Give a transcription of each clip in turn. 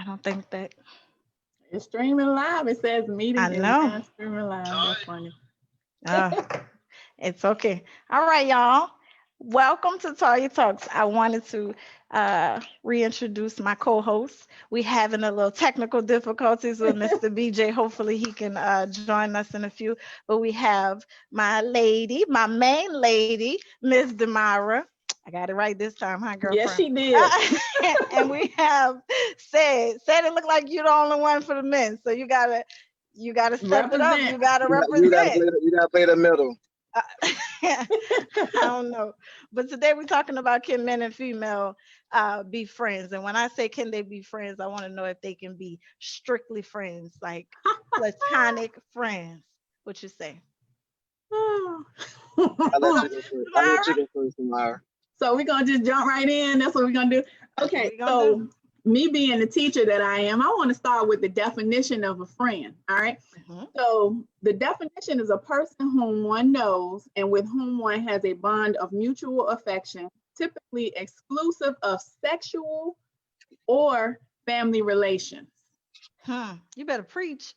don't think that. It's streaming live. It says I meeting is know. now streaming live. That's funny. Uh, it's okay. All right, y'all. Welcome to Talia Talks. I wanted to reintroduce my co-host. We having a little technical difficulties with Mr. BJ. Hopefully he can join us in a few. But we have my lady, my main lady, Miss Demira. I got it right this time, huh, Yes, girlfriend? she did. And we have said it look like you're the only one for the men, so you gotta step it up. Represent. You gotta You gotta represent. play you gotta play the middle. Uh, I don't know. But today we're talking about can men and female be friends. And when I say can they be friends, I want to know if they can be strictly friends, like platonic friends. What you say? I'll let you go first. I'll let Myra? you go first, Tamara. So we're gonna just jump right in. That's what we're gonna do. That's what Okay, we gonna do. so me being the teacher that I am, I want to start with the definition of a friend. All right. Hmm. So the definition is a person whom one knows and with whom one has a bond of mutual affection, typically exclusive of sexual or family relations. You better preach.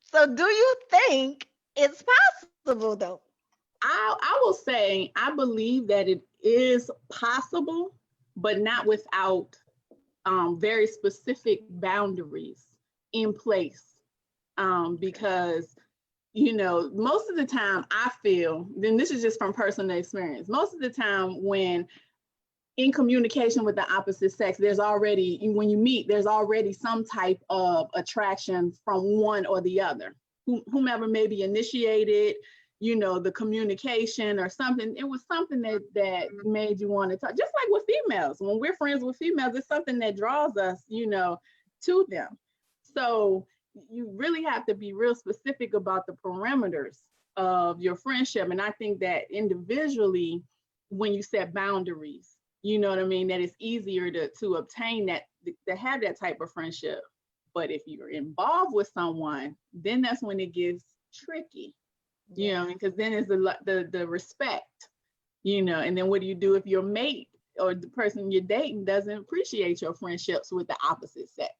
So do you think it's possible though? I will say I believe that it is possible, but not without very specific boundaries in place. Because most of the time I feel, then this is just from personal experience, most of the time when in communication with the opposite sex, there's already, when you meet, there's already some type of attraction from one or the other, whomever maybe initiated, the communication or something. It was something that made you want to talk. Just like with females, when we're friends with females, it's something that draws us, to them. So you really have to be real specific about the parameters of your friendship. And I think that individually, when you set boundaries, you know what I mean, that it's easier to obtain that, to have that type of friendship. But if you're involved with someone, then that's when it gets tricky, because then it's the respect, and then what do you do if your mate or the person you're dating doesn't appreciate your friendships with the opposite sex?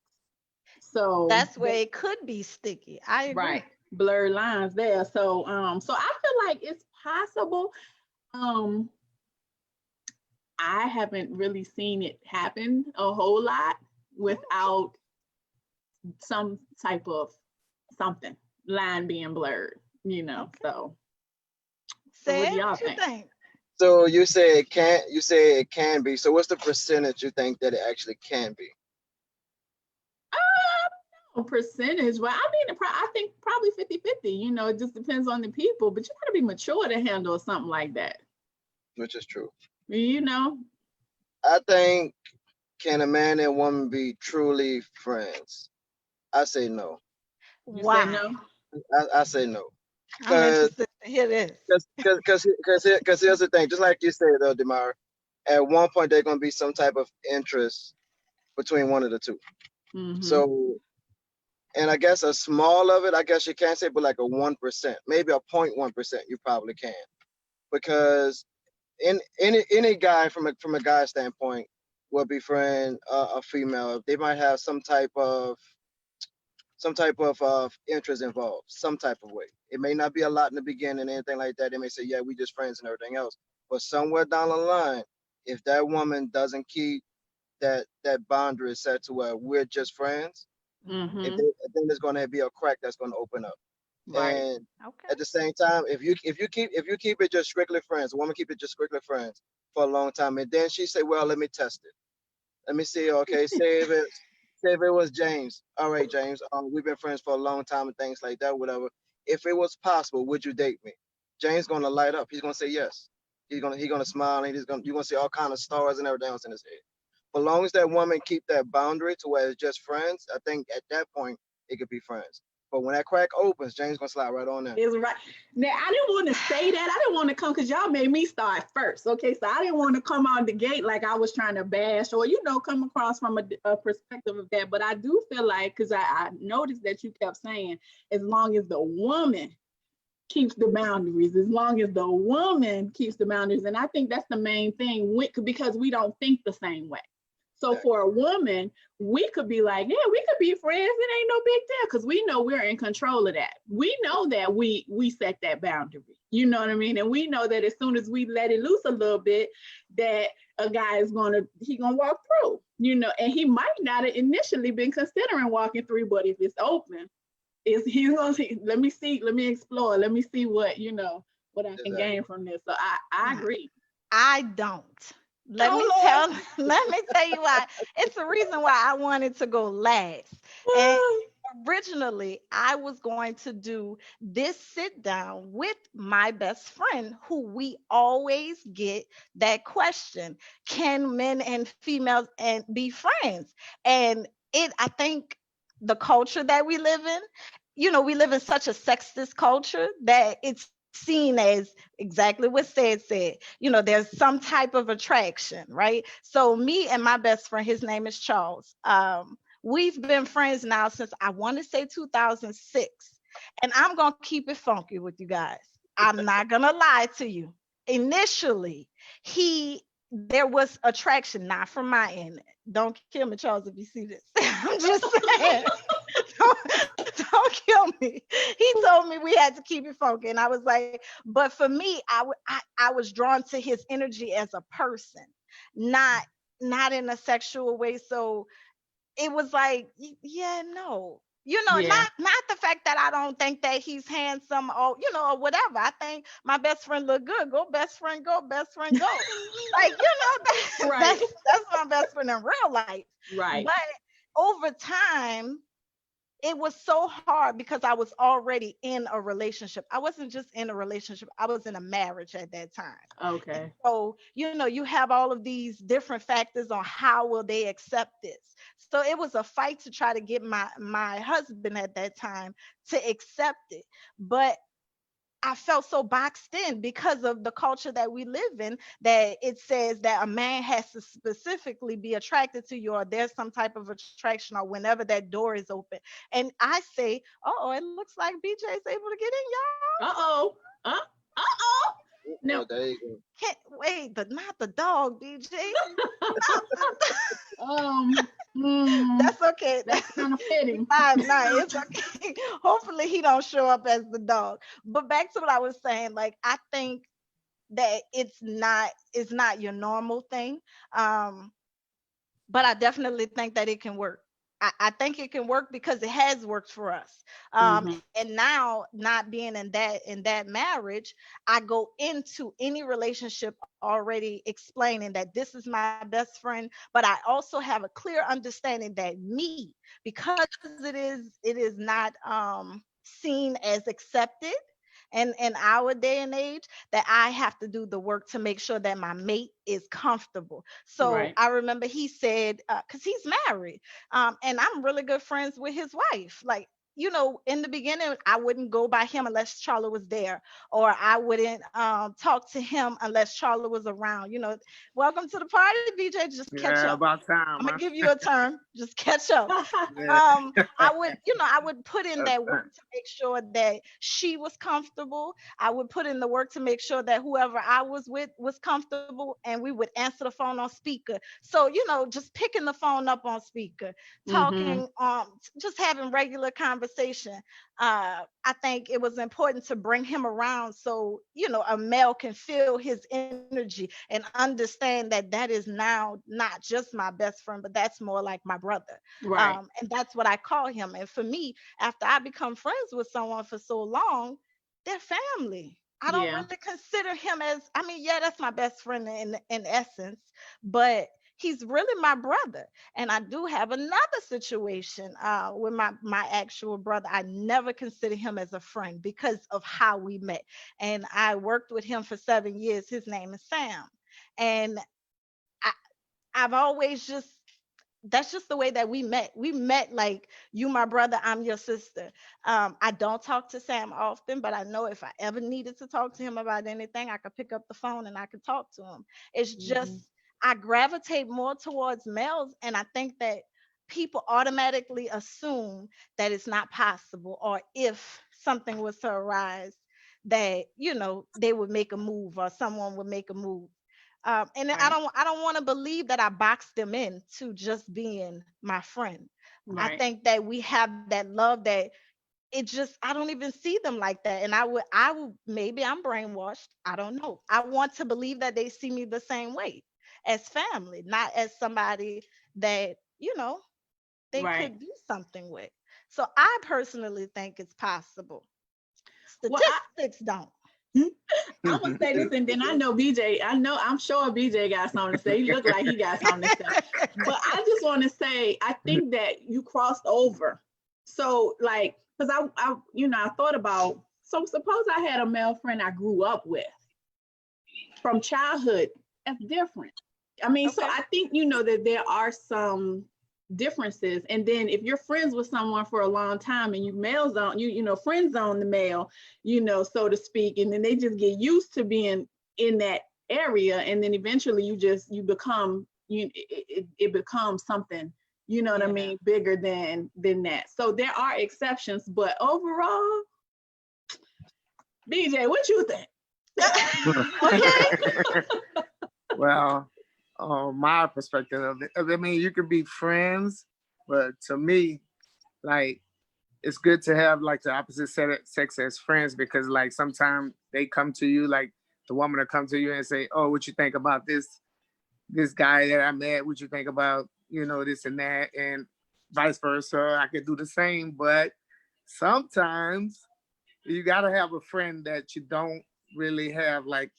So That's where it could be sticky. I agree. right, blurred lines there. So so I feel like it's possible. I haven't really seen it happen a whole lot without some type of something line being blurred, Okay. So what Sam, do y'all what you think? think? So you say it can't. You say it can be. So what's the percentage you think that it actually can be? Percentage, well, I mean, I think probably 50-50. It just depends on the people, but you got to be mature to handle something like that. Which is true. You know, I think, can a man and woman be truly friends? I say no. you say Why? no. I say no. I'm Because interested to hear this. here's the thing. Just like you said, though, Demar, at one point there's gonna be some type of interest between one of the two. Mm-hmm. So, and I guess a small of it, I guess you can't say, but like a 1%, maybe a 0.1%, you probably can, because in any guy from a guy standpoint will befriend a female. They might have some type of interest involved, some type of way. It may not be a lot in the beginning, anything like that. They may say, yeah, we just friends and everything else. But somewhere down the line, if that woman doesn't keep that boundary set to where we're just friends, Mm-hmm. then there's going to be a crack that's going to open up. Right. And Okay. at the same time, if you keep it just strictly friends, a woman keep it just strictly friends for a long time, and then she say, well, let me test it. Let me see. Okay, say if it was James. All right, James. We've been friends for a long time and things like that, whatever. If it was possible, would you date me? James gonna light up. He's gonna say yes. He gonna smile and you're gonna see all kind of stars and everything else in his head. But as long as that woman keep that boundary to where it's just friends, I think at that point it could be friends. But when that crack opens, James gonna slide right on there. Is right. Now, I didn't want to say that. I didn't want to come because y'all made me start first. Okay, so I didn't want to come out the gate like I was trying to bash or, come across from a perspective of that. But I do feel like, because I noticed that you kept saying, as long as the woman keeps the boundaries, as long as the woman keeps the boundaries. And I think that's the main thing because we don't think the same way. So for a woman, we could be like, yeah, we could be friends. It ain't no big deal because we know we're in control of that. We know that we set that boundary. You know what I mean? And we know that as soon as we let it loose a little bit, that a guy is gonna walk through. You know, and he might not have initially been considering walking through, but if it's open, is he's gonna see, let me explore, let me see what what I can Exactly. gain from this. So I Right. agree. I don't. Let me Oh tell let me tell you why. It's the reason why I wanted to go last. And Lord. originally, I was going to do this sit down with my best friend, who we always get that question: can men and females and be friends? And I think the culture that we live in, we live in such a sexist culture that it's seen as exactly what said. There's some type of attraction, right? So me and my best friend, his name is Charles. We've been friends now since, I want to say, 2006. And I'm going to keep it funky with you guys. I'm not going to lie to you. Initially, there was attraction, not from my end. Don't kill me, Charles, if you see this. I'm just saying. Don't kill me. He told me we had to keep it funky. And I was like, but for me, I was drawn to his energy as a person, not in a sexual way. So it was like, yeah, no. Yeah. Not the fact that I don't think that he's handsome, or or whatever. I think my best friend look good. Go best friend, go best friend, go. Like, Right. that's my best friend in real life. Right. But over time, it was so hard because I was already in a relationship. I wasn't just in a relationship, I was in a marriage at that time. And Okay. so, you have all of these different factors on how will they accept this. So it was a fight to try to get my husband at that time to accept it. But I felt so boxed in because of the culture that we live in, that it says that a man has to specifically be attracted to you, or there's some type of attraction, or whenever that door is open. And I say, oh, it looks like BJ's able to get in, y'all. Uh-oh. Uh-oh. Oh, Now, there you go. Can't wait, not the dog, BJ. um, mm, That's okay. that's kind of fitting. Nah, it's okay. Hopefully he don't show up as the dog. But back to what I was saying, like, I think that it's not your normal thing. Um, but I definitely think that it can work. I think it can work because it has worked for us. Hmm. And now, not being in that marriage, I go into any relationship already explaining that this is my best friend, but I also have a clear understanding that me, because it is not seen as accepted in our day and age, that I have to do the work to make sure that my mate is comfortable. So Right. I remember he said, because he's married, and I'm really good friends with his wife. Like, in the beginning, I wouldn't go by him unless Charlotte was there, or I wouldn't talk to him unless Charlotte was around. Welcome to the party, BJ. Just catch Yeah, up. about I'm time, gonna huh? give you a term. Just catch up. Yeah. I would put in that work to make sure that she was comfortable. I would put in the work to make sure that whoever I was with was comfortable, and we would answer the phone on speaker. So, just picking the phone up on speaker, Hmm. talking, just having regular conversation. I think it was important to bring him around so, a male can feel his energy and understand that that is now not just my best friend, but that's more like my brother. Right. And that's what I call him. And for me, after I become friends with someone for so long, they're family. I don't Yeah. really consider him as, I mean, yeah, that's my best friend in essence, but he's really my brother. And I do have another situation with my actual brother. I never consider him as a friend because of how we met. And I worked with him for 7 years. His name is Sam. And I, I've always just, that's just the way that we met. We met like, you my brother, I'm your sister. I don't talk to Sam often, but I know if I ever needed to talk to him about anything, I could pick up the phone and I could talk to him. It's just, Hmm. I gravitate more towards males, and I think that people automatically assume that it's not possible, or if something was to arise, that they would make a move, or someone would make a move. And I Right. don't want to believe that I boxed them in to just being my friend. I Right. think that we have that love that it just I don't even see them like that. And I would maybe I'm brainwashed. I don't know. I want to believe that they see me the same way as family, not as somebody that, they Right. could do something with. So I personally think it's possible. Well, Statistics don't. I'm gonna say this, and then I know BJ. I know I'm sure BJ got something to say. He looked like he got something to say. But I just want to say, I think that you crossed over. So, like, because I thought about. So, suppose I had a male friend I grew up with from childhood. That's different. I mean, so Okay. I think that there are some differences. And then if you're friends with someone for a long time and you male zone, friend zone the male, so to speak, and then they just get used to being in that area, and then eventually you become it becomes something, what I Yeah. mean, bigger than that. So there are exceptions, but overall, BJ, what you think? Okay. Well, my perspective of it, I mean, you can be friends, but to me, like, it's good to have like the opposite sex as friends, because like sometimes they come to you, like the woman will come to you and say, "Oh, what you think about this guy that I met? What you think about this and that?" And vice versa. I could do the same, but sometimes you gotta have a friend that you don't really have, like,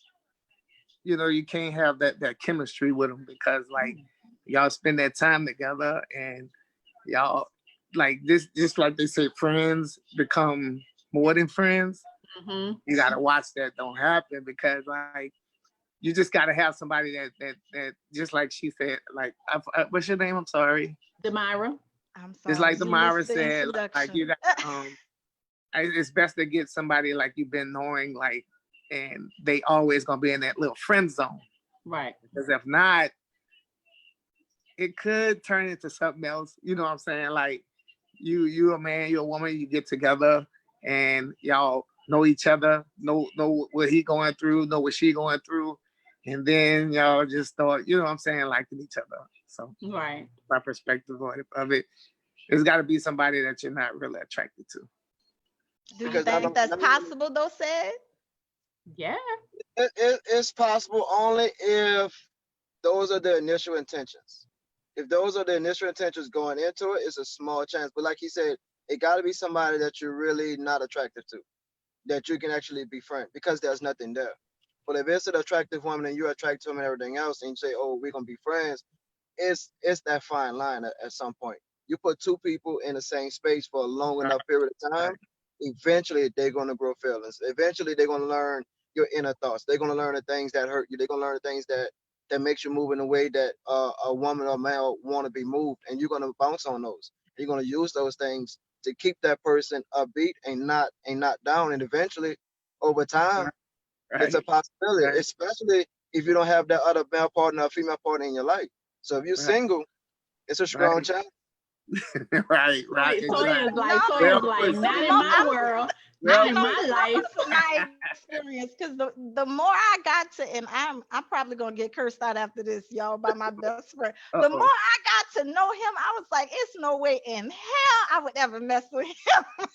you can't have that chemistry with them, because like y'all spend that time together, and y'all, like, this, just like they say, friends become more than friends. Mm-hmm. You gotta watch that don't happen, because like you just gotta have somebody that just like she said, like, what's your name? I'm sorry. Demira. I'm Just sorry. like You Damara missed the said, like, introduction. you got it's best to get somebody like you've been knowing, like, and they always gonna be in that little friend zone. Right. Because if not, it could turn into something else. You know what I'm saying? Like, you a man, you a woman, you get together and y'all know each other, know what he going through, know what she going through, and then y'all just start, you know what I'm saying, liking each other. So Right. my perspective of it, it's got to be somebody that you're not really attracted to. Do you I Because I think don't. agree. that's I mean, possible though, said? Yeah. it's possible only if those are the initial intentions. If those are the initial intentions going into it, it's a small chance. But like he said, it got to be somebody that you're really not attracted to, that you can actually befriend, because there's nothing there. But if it's an attractive woman and you're attracted to him and everything else, and you say, "Oh, we're gonna be friends," it's that fine line at some point. You put two people in the same space for a long Right, enough period of time, right, eventually they're gonna grow feelings. Eventually they're gonna learn your inner thoughts. They're gonna learn the things that hurt you. They're gonna learn the things that makes you move in a way that a woman or male want to be moved, and you're gonna bounce on those. You're gonna use those things to keep that person upbeat and not down. And eventually, over time, right, it's a right, possibility, right, especially if you don't have that other male partner or female partner in your life. So if you're right, single, it's a strong right, chance. right, right, Toya's exactly. like, No, Well Toya's like, put, the not sis. in more my world, not Well I'm in gonna put. my tell life. you from my experience, because the more I got to, and I'm probably gonna get cursed out after this, y'all, by my best friend. The more Uh-oh. I got to know him, I was like, it's no way in hell I would ever mess with him.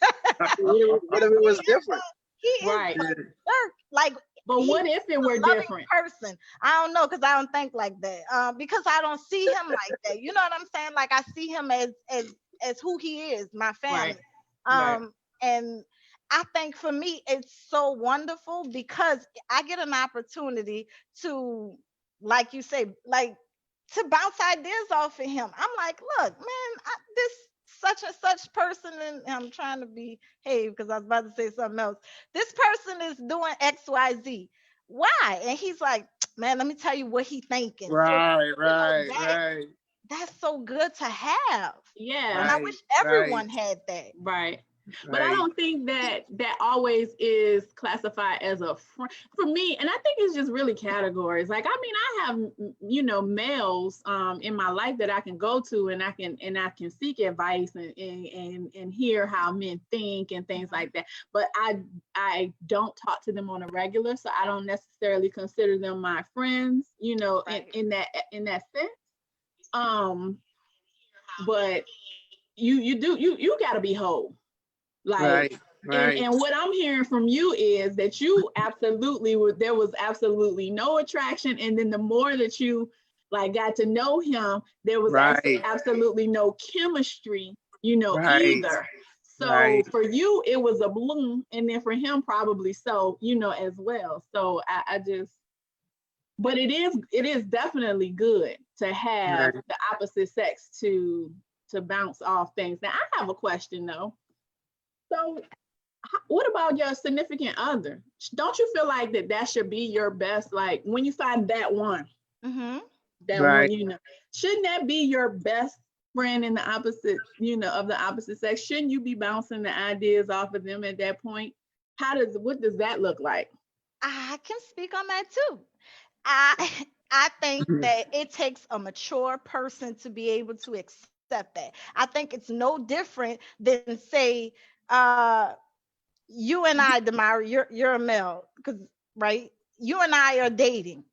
What if it was different? He is Right. a jerk. Like, But he's what if it a were loving different? person. I don't know, because I don't think like that. Because I don't see him like that. You know what I'm saying? Like, I see him as who he is, my Right. family. Right. And I think for me it's so wonderful because I get an opportunity to, like you say, like, to bounce ideas off of him. I'm like, look, man, this such and such person, and I'm trying to behave because I was about to say something else. This person is doing XYZ. Why? And he's like, man, let me tell you what he thinking. So, Right, you know, right, that's so good to have. And Yeah. I right, wish right, everyone had that. Right. But I Right. don't think that always is classified as a friend for me. And I think it's just really categories. Like, I mean, I have, males in my life that I can go to, and I can seek advice and hear how men think and things like that. But I don't talk to them on a regular, so I don't necessarily consider them my friends, Right. in that sense. Um, but you got to be whole. Like, Right. and Right. what I'm hearing from you is that you absolutely were, there was absolutely no attraction, and then the more that you like got to know him, there was Right. absolutely no chemistry, Right. either. So Right. for you it was a bloom, and then for him probably so, as well. So I just, but it is definitely good to have Right. the opposite sex to bounce off things. Now I have a question though. So what about your significant other? Don't you feel like that should be your best, like when you find that one, Mm-hmm. Right. shouldn't that be your best friend in the opposite, of the opposite sex? Shouldn't you be bouncing the ideas off of them at that point? What does that look like? I can speak on that too. I I think that it takes a mature person to be able to accept that. I think it's no different than say uh you and I, Damari, you're a male, because right, you and I are dating,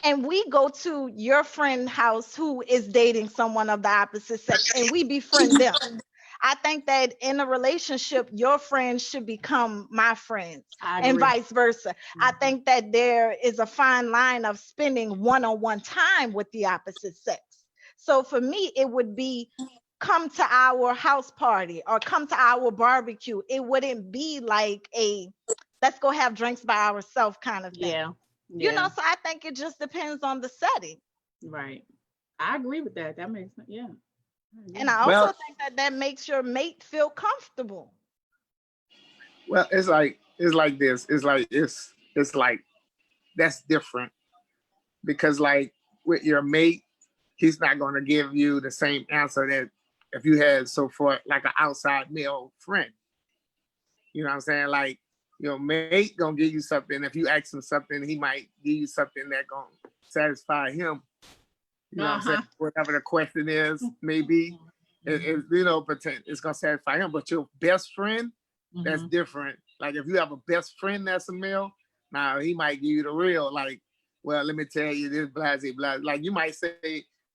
and we go to your friend house who is dating someone of the opposite sex, and we befriend them. I think that in a relationship, your friends should become my friends I and agree. vice versa. I Mhm. think that there is a fine line of spending one on one time with the opposite sex. So for me, it would be come to our house party or come to our barbecue. It wouldn't be like a let's go have drinks by ourselves kind of thing. Yeah, yeah, So I think it just depends on the setting. right. I agree with that. That makes sense. Yeah, I And agree. I also Well, think that that makes your mate feel comfortable. well, it's like this. It's like that's different because like with your mate, he's not going to give you the same answer that if you had so far like an outside male friend. You know what I'm saying? Like your mate gonna give you something. If you ask him something, he might give you something that gonna satisfy him. You know what I'm saying? Uh-huh. Whatever the question is, maybe it's gonna satisfy him. But your best friend, that's Mhm. different. Like if you have a best friend that's a male, now he might give you the real. Like, well, let me tell you this, blah, blah, blah. Like you might say,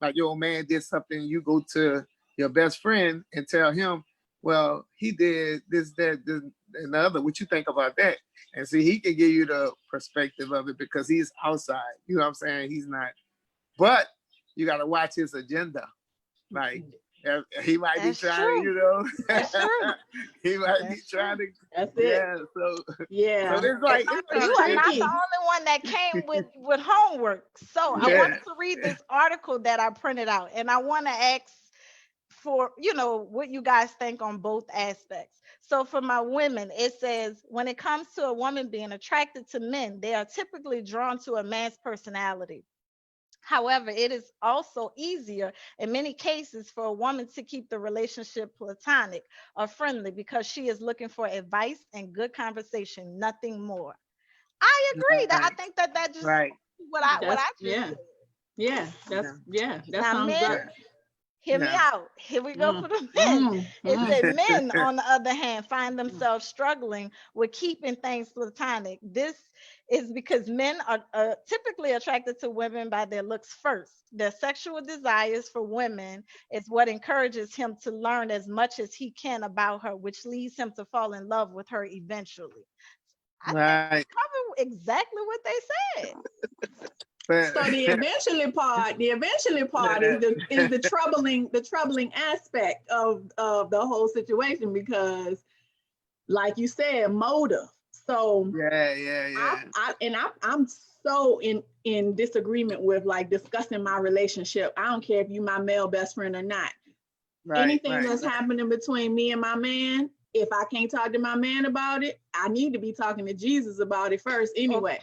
like your old man did something. You go to your best friend and tell him, well, he did this, that, this, and the other. What you think about that? And see, he can give you the perspective of it because he's outside. You know what I'm saying? He's not. But you got to watch his agenda. Like he might be That's trying to, true. That's true. he might be That's trying true. to, That's it. yeah. So Yeah. it's It's like not it's it's You kind are not the tricky. only one that came with homework. So I Yeah. wanted yeah, to read this article that I printed out, and I want to ask for what you guys think on both aspects. So for my women, it says when it comes to a woman being attracted to men, they are typically drawn to a man's personality. However, it is also easier in many cases for a woman to keep the relationship platonic or friendly because she is looking for advice and good conversation, nothing more. I agree. That I right, think that just right, what That's I just yeah. said. Yeah. yeah, That Now, sounds men, good. yeah, hear me yeah, out. Here we go Mm, for the men. mm, It mm, said men, on the other hand, find mm. themselves struggling with keeping things platonic. This is because men are typically attracted to women by their looks first. Their sexual desires for women is what encourages him to learn as much as he can about her, which leads him to fall in love with her eventually. I think right. they cover exactly what they said. But So the eventually part is yeah, the troubling aspect of the whole situation, because like you said, motive. So yeah, yeah, yeah. I'm so in disagreement with like discussing my relationship. I don't care if you my male best friend or not. Right, Anything right, that's right, happening between me and my man, if I can't talk to my man about it, I need to be talking to Jesus about it first Okay. anyway.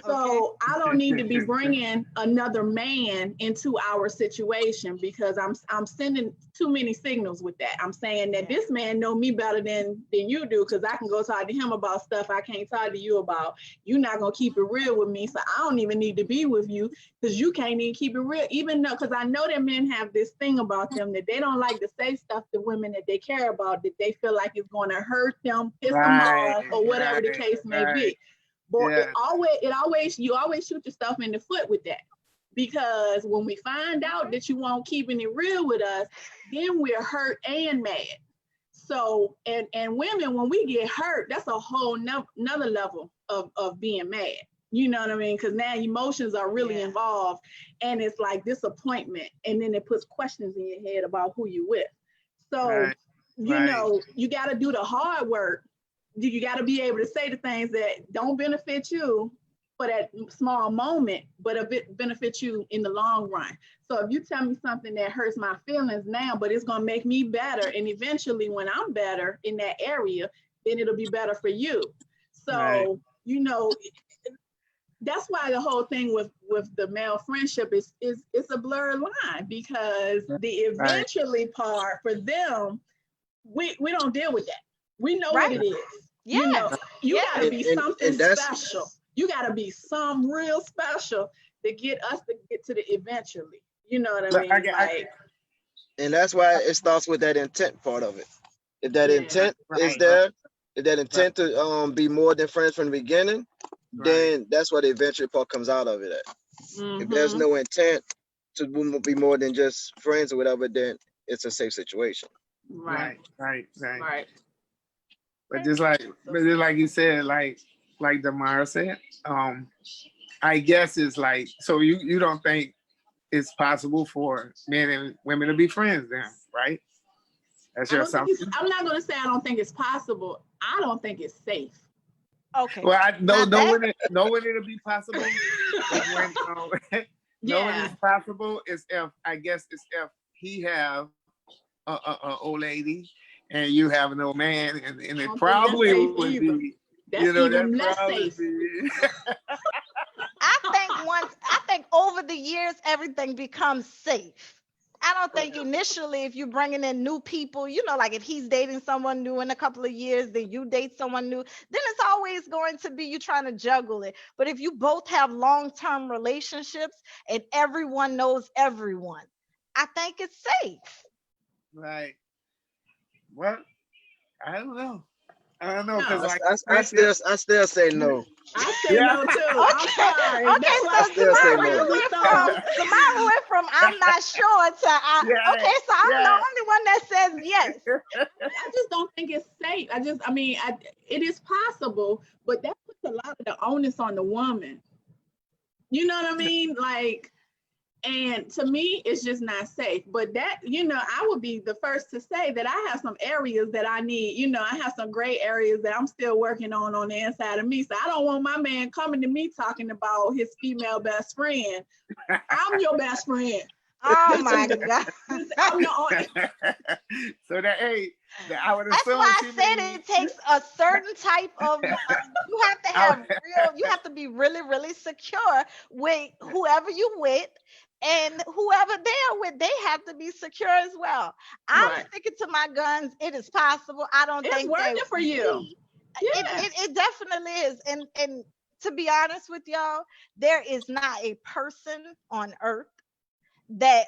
Okay. So I don't need to be bringing another man into our situation because I'm sending too many signals with that. I'm saying that this man know me better than you do because I can go talk to him about stuff I can't talk to you about. You're not gonna keep it real with me, so I don't even need to be with you because you can't even keep it real. Even though, because I know that men have this thing about them that they don't like to say stuff to women that they care about that they feel like it's going to hurt them, piss them Right, off, or whatever the right, case may right. be. But Yeah, you always shoot yourself in the foot with that. Because when we find out that you won't keeping it real with us, then we're hurt and mad. So and women, when we get hurt, that's a whole another level of being mad. You know what I mean? Because now emotions are really involved, and it's like disappointment, and then it puts questions in your head about who you with. So right, you right, know you got to do the hard work. You got to be able to say the things that don't benefit you for that small moment, but it benefits you in the long run. So if you tell me something that hurts my feelings now, but it's going to make me better, and eventually when I'm better in that area, then it'll be better for you. right, So, that's why the whole thing with the male friendship is it's a blurred line because the right, eventually part for them, we don't deal with that. We know what Right. it is. Yes. You got to Yes. be something And that's special. You got to be some real special to get us to get to the eventually. You know what I Look, mean? Like, and that's why it starts with that intent part of it. If that yeah, intent is right, right, there, if that right, intent to be more than friends from the beginning, right, then that's what the eventual part comes out of it at. If there's mm-hmm, no intent to be more than just friends or whatever, then it's a safe situation. right, right, right, right. right. But Okay. just like you said, like Damara said, I guess it's like so you don't think it's possible for men and women to be friends then, right? That's I your don't think it's. assumption. I'm not gonna say I don't think it's possible. I don't think it's safe. Okay. Well, I Now know that when it'll be possible is when know when Yeah, it's possible is if I guess it's if he have a old lady and you have an old man and I it don't think that's probably safe would either. be That's that even less probably safe. be I think over the years everything becomes safe. I don't think initially if you're bringing in new people, like if he's dating someone new in a couple of years, then you date someone new, then it's always going to be you trying to juggle it. But if you both have long-term relationships and everyone knows everyone, I think it's safe. right. Well, I don't know. I don't know because No, like friendship. I still say no. I say Yeah. no too. I'm Okay, sorry. okay. That's I why So still say we no. Samara went from I'm not sure to Yeah. okay. So I'm the Yeah. only one that says yes. I just don't think it's safe. I mean, it is possible, but that puts a lot of the onus on the woman. You know what I mean? Like, and to me, it's just not safe. But that, I would be the first to say that I have some areas that I need. I have some gray areas that I'm still working on the inside of me. So I don't want my man coming to me talking about his female best friend. I'm your best friend. Oh This my is, God. I'm the only. So that I would That's assume why I she said mean it takes a certain type of you have to I have you have to be really, really secure with whoever you with, and whoever they're with, they have to be secure as well. I'm Right. sticking to my guns. It is possible. I don't It's think that working for you. Yeah. it definitely is. And to be honest with y'all, there is not a person on earth that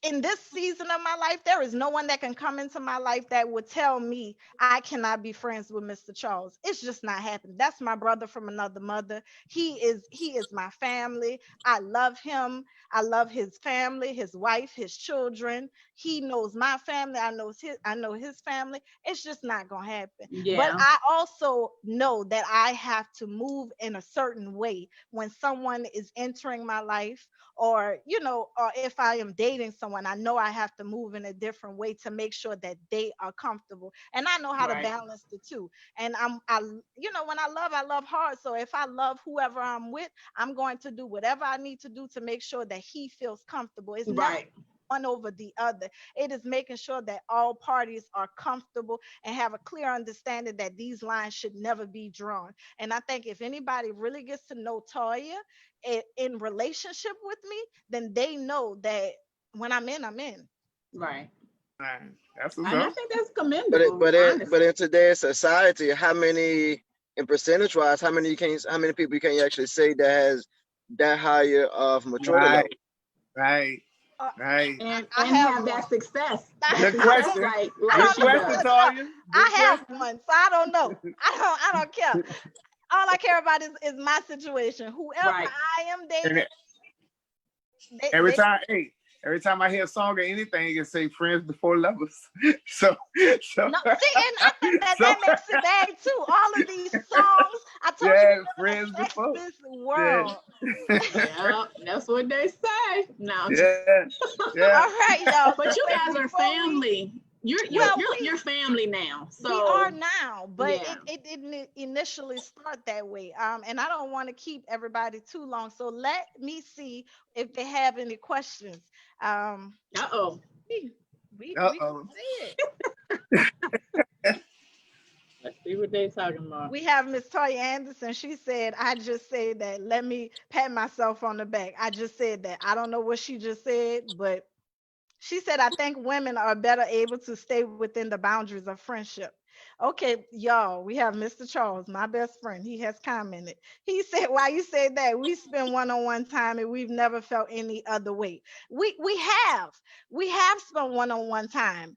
in this season of my life, there is no one that can come into my life that would tell me I cannot be friends with Mr. Charles. It's just not happening. That's my brother from another mother. He is my family. I love him. I love his family, his wife, his children. He knows my family. I know his family. It's just not gonna happen. But Yeah. I also know that I have to move in a certain way when someone is entering my life, or if I am dating someone, I know I have to move in a different way to make sure that they are comfortable, and I know how to Right. balance the two. And when I love hard. So if I love whoever I'm with, I'm going to do whatever I need to do to make sure that he feels comfortable. It's never Right. one over the other. It is making sure that all parties are comfortable and have a clear understanding that these lines should never be drawn. And I think if anybody really gets to know Toya in relationship with me, then they know that when I'm in, I'm in. Right. Right. That's what's And I up. think that's But commendable, but in honestly. today's society, how many in percentage wise, how many people can you actually say that has that higher of maturity Right, level? right, Uh, right. I And have have one. that success. That Good success question. I like Good don't she know question, does. what's up. Toya. Good I have question. one, so I don't know. I don't care. All I care about is my situation. Whoever Right. I am And dating, every they time, hey, every time I hear a song or anything, it say friends before lovers. So, so, no see, and I think that so, that makes it bad too. All of these songs, I told you yeah, we live in friends a before. sexist Yeah, world. Yeah, that's what they say. No, yeah, All yeah. right, y'all. but So you guys are before we, family. well, You're family now. we are So now, but yeah. it didn't initially start that way. And I don't want to keep everybody too long, so let me see if they have any questions. Um, Uh-oh. we we can Uh-oh. see it. Let's see what they talking about. We have Miss Toya Anderson. She said, I just said that. Let me pat myself on the back. I just said that. I don't know what she just said, but she said, I think women are better able to stay within the boundaries of friendship. Okay, y'all, we have Mr. Charles, my best friend. He has commented. He said, why you say that? We spend one-on-one time and we've never felt any other way. We have. We have spent one-on-one time.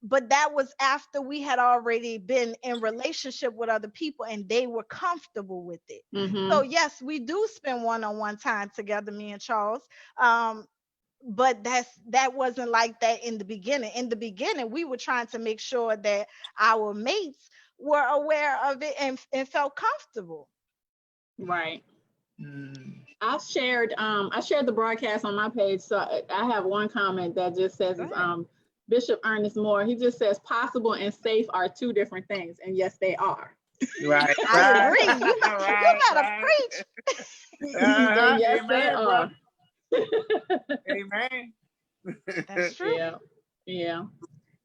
But that was after we had already been in relationship with other people and they were comfortable with it. Mm-hmm. So yes, we do spend one-on-one time together, me and Charles. Um, but that wasn't like that in the beginning. In the beginning, we were trying to make sure that our mates were aware of it and felt comfortable. Right. Mm. I shared the broadcast on my page. So I have one comment that just says Go is ahead. Bishop Ernest Moore. He just says possible and safe are two different things. And yes, they are. Right, I right, agree. You right, better right. preach. He said yes, they Amen, are. brother. Amen. That's true. Yeah. Yeah.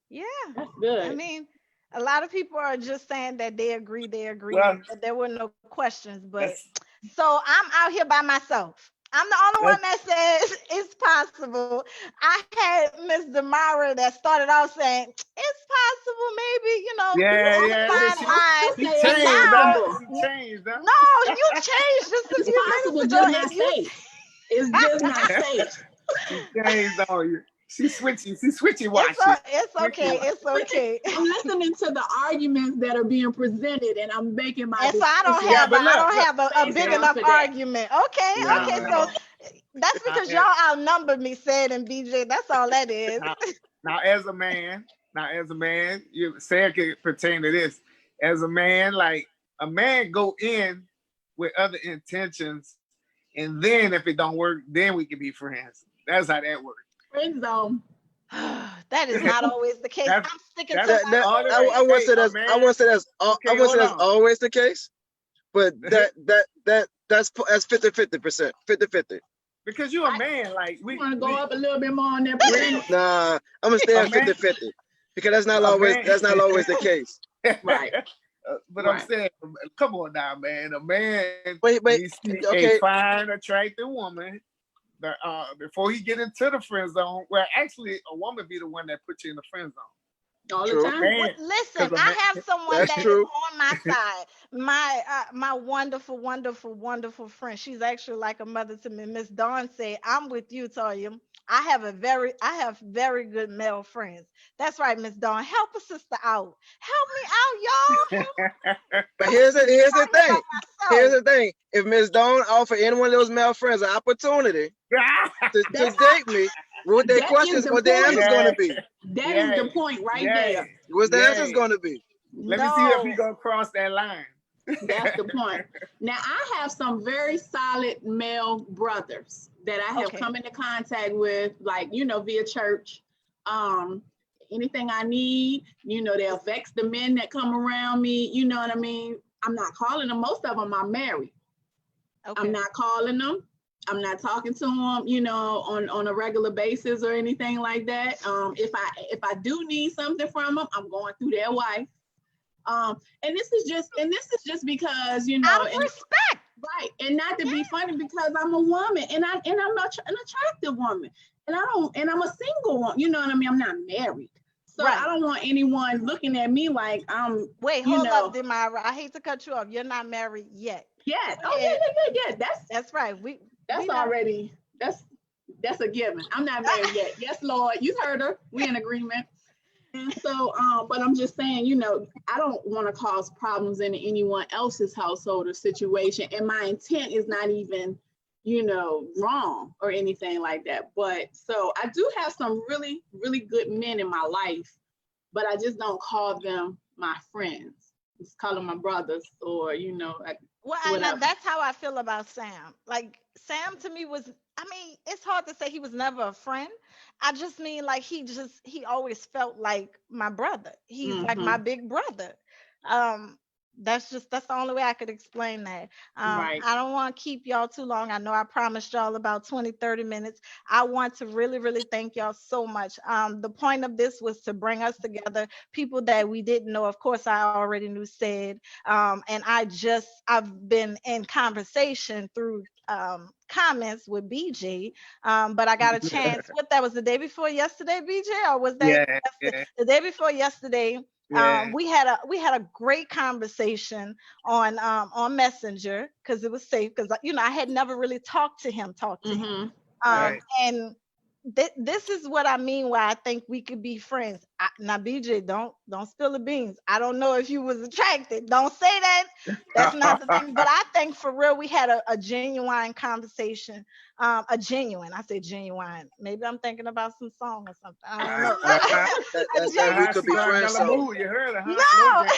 Yeah. That's I good. mean, a lot of people are just saying that they agree, Well, that there were no questions. But that's so I'm out here by myself. I'm the only one that's that says it's possible. I had Miss Demara that started off saying it's possible, maybe, yeah, on the yeah. I, fine I line. still She say it's And changed, huh? now, possible. She changed, huh? no, you changed just a It's few possible, minutes ago, just and not you safe. It's just not safe. She changed on you. She switchy. She switchy washy. it's Switchy okay, washy. it's okay. I'm listening to the arguments that are being presented, and I'm making my And so I don't Yeah, decision have a but I look, don't look. have a based big Okay. off enough of that. argument. Okay, okay. No, So Now, that's now, because y'all outnumber me, said and BJ. That's all that is. now, now, as a man, you say it could pertain to this. As a man, like a man go in with other intentions, and then if it don't work, then we can be friends. That's how that works. friend zone. That is not always the case. That's I'm sticking to that's That my that only word. I wouldn't hey say a that's I man. wouldn't say I Okay, wouldn't say hold that's on. always the case, but that's 50-50%, 50-50. Because you a I man, like you want to go we up a little bit more on that we percentage, Nah, I'm gonna stay a at man 50-50 because a man. that's not always the case. right? But I'm Right. saying, come on now, man. A man But needs to see a okay, fine, attractive woman before he get into the friend zone. Well, actually, a woman be the one that puts you in the friend zone. All the true, time. Man, Listen, because a man, I have someone that's that is true. on my side. My wonderful, wonderful, wonderful friend. She's actually like a mother to me. Miss Dawn said, "I'm with you, Toya. I have very good male friends." That's right, Miss Dawn. Help a sister out. Help me out, y'all. But I'm here's the out here thing. by Here's myself. the thing. If Miss Dawn offer any one of those male friends an opportunity to That's date me, what their that is questions, the what their point. answers yeah, gonna be? That is yeah, the point right yeah, there. What's the answers yeah. gonna be? Let me see if he No. gonna cross that line. That's the point. Now I have some very solid male brothers that I have Okay. come into contact with, like via church. Um, Anything I need, they'll vex the men that come around me. You know what I mean? I'm not calling them. Most of them are married. I'm Okay. not calling them. I'm not talking to him, you know, on a regular basis or anything like that. If I do need something from him, I'm going through their wife. And this is just because, you know, Out of and respect. right, and not to be funny, because I'm a woman, and I'm not an attractive woman, and I'm a single one. You know what I mean? I'm not married, so Right. I don't want anyone looking at me like I'm. Wait, You hold up, know, Demira. I hate to cut you off. You're not married yet. yeah. Go Oh ahead. yeah. That's right. We That's not. already that's a given. I'm not married yet. Yes, Lord, you heard her. We in agreement. And so, but I'm just saying, you know, I don't want to cause problems in anyone else's household or situation. And my intent is not even, you know, wrong or anything like that. But so I do have some really, really good men in my life, but I just don't call them my friends. Just call them my brothers, or, you know, like, Well, and whatever. that's how I feel about Sam. Like Sam to me was, I mean, it's hard to say he was never a friend. I just mean like he always felt like my brother. He's like my Hmm. big brother. Um that's the only way I could explain that. Right. I don't want to keep y'all too long. I know I promised y'all about 20, 30 minutes. I want to really, really thank y'all so much. The point of this was to bring us together, people that we didn't know. Of course, I already knew said, and I've been in conversation through comments with BJ, but I got a chance. What, that was the day before yesterday, BJ, or was that Yeah, yesterday? yeah, The day before yesterday? yeah. We had a great conversation on Messenger because it was safe, because I had never really talked to him. Hmm. Right. And this is what I mean why I think we could be friends. Now, BJ, don't spill the beans. I don't know if you was attracted. Don't say that. That's not the thing. But I think for real, we had a genuine conversation. A genuine. I say genuine. Maybe I'm thinking about some song or something. I don't know. A That's how we genuine could be She done friends. got a So move. You heard her, huh? Slow no. jam.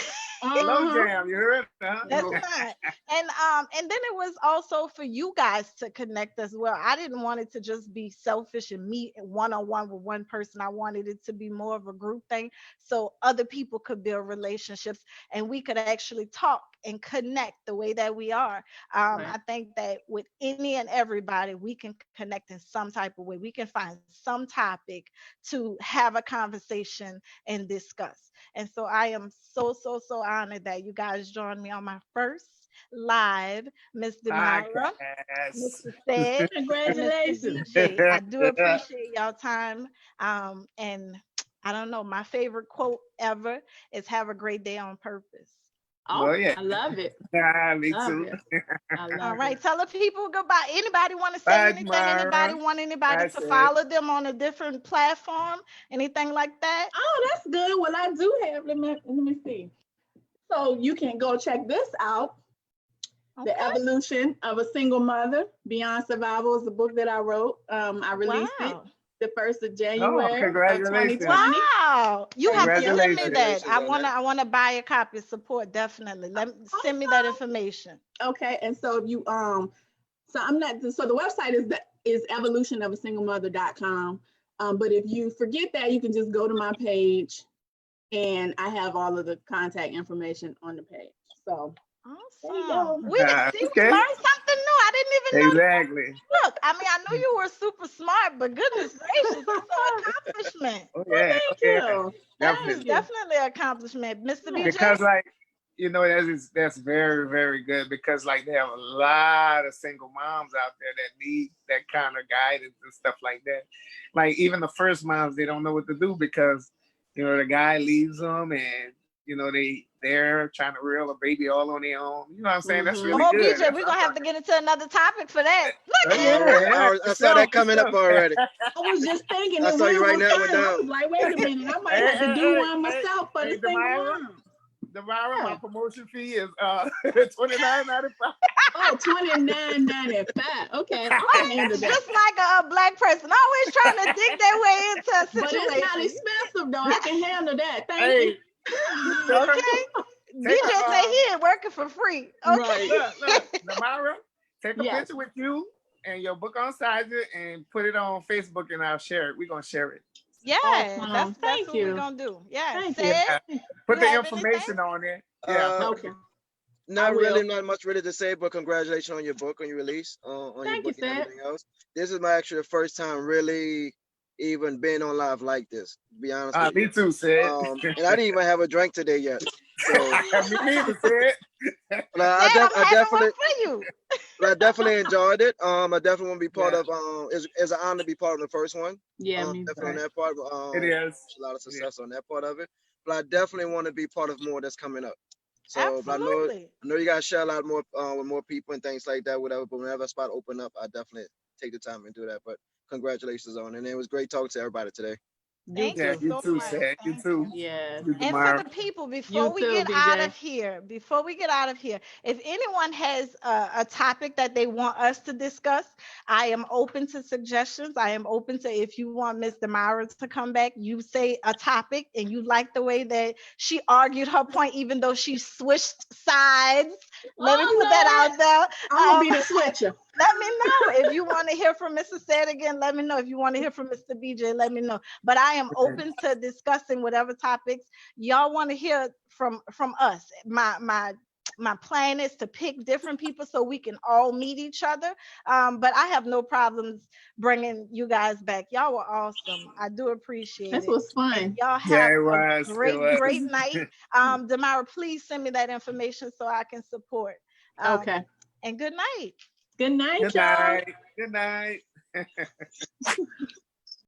Slow Uh-huh. jam. You heard her, huh? That's not. And then it was also for you guys to connect as well. I didn't want it to just be selfish and me one on one with one person. I wanted it to be more of a group thing so other people could build relationships and we could actually talk and connect the way that we are. Right. I think that with any and everybody, we can connect in some type of way. We can find some topic to have a conversation and discuss. And so I am so, so, so honored that you guys joined me on my first live, Miss Demara, Podcast. Mr. Said, and Mr. Congratulations. DJ. I do appreciate y'all time. And I don't know, my favorite quote ever is have a great day on purpose. Oh, Well, yeah. I love it. Me Love too. it. I All love right, it. tell the people goodbye. Anybody want to say Bye, anything? Anybody Myra. want anybody I to said, follow them on a different platform? Anything like that? Oh, that's good. Well, I do have, let me see. So you can go check this out. The Okay. Evolution of a Single Mother, Beyond Survival is the book that I wrote. I released it Wow. the 1st of oh, January of congratulations. 2020. Wow. You have Thank to you. send me that. congratulations I on wanna that. I wanna buy a copy. Support definitely. Send me that information. Okay. And so if you so I'm not so the website is evolutionofasinglemother.com. But if you forget that, you can just go to my page and I have all of the contact information on the page. So there you Awesome. go. We Okay, learned something new. I didn't even know that. exactly. Look, I mean, I knew you were super smart, but goodness gracious, that's an accomplishment. Oh, Well, yeah. Oh, thank yeah. you. That Thank is Definitely. you. definitely an accomplishment. Mr. Yeah. BJ? Because, like, that's very, very good because, like, they have a lot of single moms out there that need that kind of guidance and stuff like that. Like, even the first moms, they don't know what to do because, the guy leaves them and, they're trying to rear a baby all on their own. You know what I'm saying? That's Hmm. really Oh, good. BJ, That's we're what I'm gonna have to talking get into another topic for that. about. Look Oh, at Oh, you. yeah, really? yeah. I saw that For coming up sure. already. I was just thinking I if saw we you was writing that one friends, I down. was like, wait a minute, I might Hey, have to hey, do hey, one hey, myself for hey, the single Demira, mom. Demira, my Yeah. promotion fee is $29.95. Oh, 29.95. Okay, I can handle Oh, that. just like a black person, always trying to dig their way into a But it's not situation. expensive though. I can handle that. Thank you. Hey, take a Okay. take BJ a say he ain't working for free. Right. Okay. look, Demira, take a Yes. picture with you and your book on Sizer and put it on Facebook and I'll share it. We're gonna share it. Yeah, that's Awesome. that's Thank what we're you. gonna do. Yeah. Thank you. Said Yeah. You Put the have anything? information on it. Yeah, Uh, put Okay. I Not will. really, not much really to say, but congratulations on your book, on your release, on your Thank you, book and Seth. everything else. This is my actually the first time really even being on live like this, to be honest with Me you. too, said. And I didn't even have a drink today yet. So, Me neither, said. but Said I'm having one for you. I definitely enjoyed it. I definitely want to be part Yeah, of. It's an honor to be part of the first one. Yeah, me Definitely on right. that part. It is. Wish a lot of It is. success on that part of it. But I definitely want to be part of more that's coming up. So, but Absolutely. I know you guys share a lot more with more people and things like that, whatever. But whenever a spot open up, I definitely take the time and do that. But congratulations on it. And it was great talking to everybody today. You Thank Yeah, you too. you so too, much. said. You Thank too. you. Yes. You, And for Demar. the people, You before we too, get out BJ. of here, if anyone has a topic that they want us to discuss, I am open to suggestions. I am open to if you want Miss Demira to come back, you say a topic and you like the way that she argued her point, even though she switched sides. Let me Oh, put that no. out there. I'm going to be the switcher. Let me know if you want to hear from Mr. Said again. Let me know if you want to hear from Mr. BJ. Let me know. But I am open to discussing whatever topics y'all want to hear from us. My plan is to pick different people so we can all meet each other. But I have no problems bringing you guys back. Y'all were awesome. I do appreciate This it. was And fun. y'all Yeah, have it a was. It great was. night. Demira, please send me that information so I can support. Um, Okay. and good night. Good night, Good y'all. night. Good night.